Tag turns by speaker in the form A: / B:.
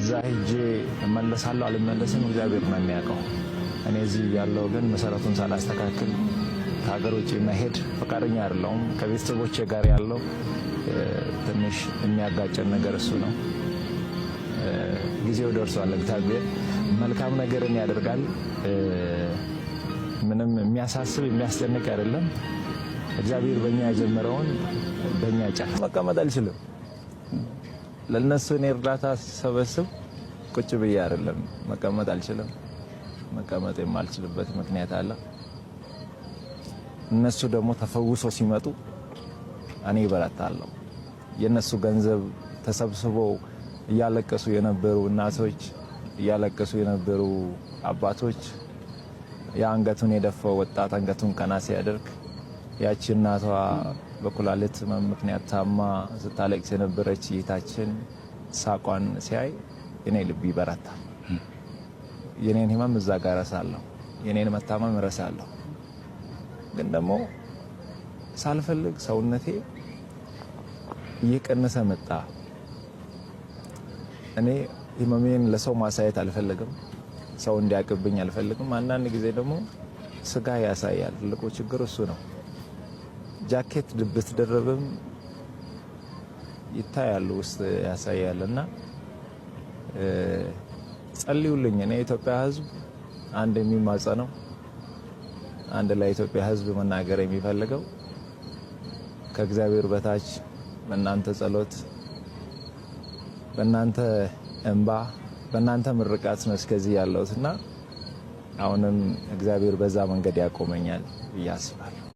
A: እዛ ሄጄ እመለሳለሁ አልመለስም እግዚአብሔር ነው የሚያውቀው። እኔ እዚህ ያለው ግን መሰረቱን ሳላስተካክል ከሀገር ውጭ መሄድ ፈቃደኛ አይደለሁም። ከቤተሰቦቼ ጋር ያለው ትንሽ የሚያጋጨን ነገር እሱ ነው። ጊዜው ደርሷል። እግዚአብሔር መልካም ነገርን ያደርጋል። ምንም የሚያሳስብ የሚያስጨንቅ አይደለም። እግዚአብሔር በእኛ የጀመረውን በእኛ ጫፍ መቀመጥ አልችልም። ለነሱ እኔ እርዳታ ሲሰበስብ ቁጭ ብዬ አይደለም መቀመጥ አልችልም። መቀመጥ የማልችልበት ምክንያት አለ። እነሱ ደግሞ ተፈውሶ ሲመጡ እኔ እበረታለሁ። የነሱ ገንዘብ ተሰብስበው እያለቀሱ የነበሩ እናቶች፣ እያለቀሱ የነበሩ አባቶች፣ የአንገቱን የደፋው ወጣት አንገቱን ቀና ሲያደርግ ያቺ እናቷ በኩላሊት ምክንያት ታማ ስታለቅስ የነበረች እህታችን ሳቋን ሲያይ የኔ ልብ ይበረታል። የኔን ህመም እዛ ጋር እረሳለሁ፣ የኔን መታመም እረሳለሁ። ግን ደግሞ ሳልፈልግ ሰውነቴ እየቀነሰ መጣ። እኔ ህመሜን ለሰው ማሳየት አልፈልግም፣ ሰው እንዲያቅብኝ አልፈልግም። አንዳንድ ጊዜ ደግሞ ስጋ ያሳያል። ትልቁ ችግር እሱ ነው። ጃኬት ብትደረብም ይታያል፣ ውስጥ ያሳያልና ጸልዩልኝ። እኔ የኢትዮጵያ ህዝብ አንድ የሚማጸነው አንድ ለኢትዮጵያ ህዝብ መናገር የሚፈልገው ከእግዚአብሔር በታች በእናንተ ጸሎት፣ በእናንተ እንባ፣ በእናንተ ምርቃት ነው እስከዚህ ያለሁትና አሁንም እግዚአብሔር በዛ መንገድ ያቆመኛል ብዬ አስባለሁ።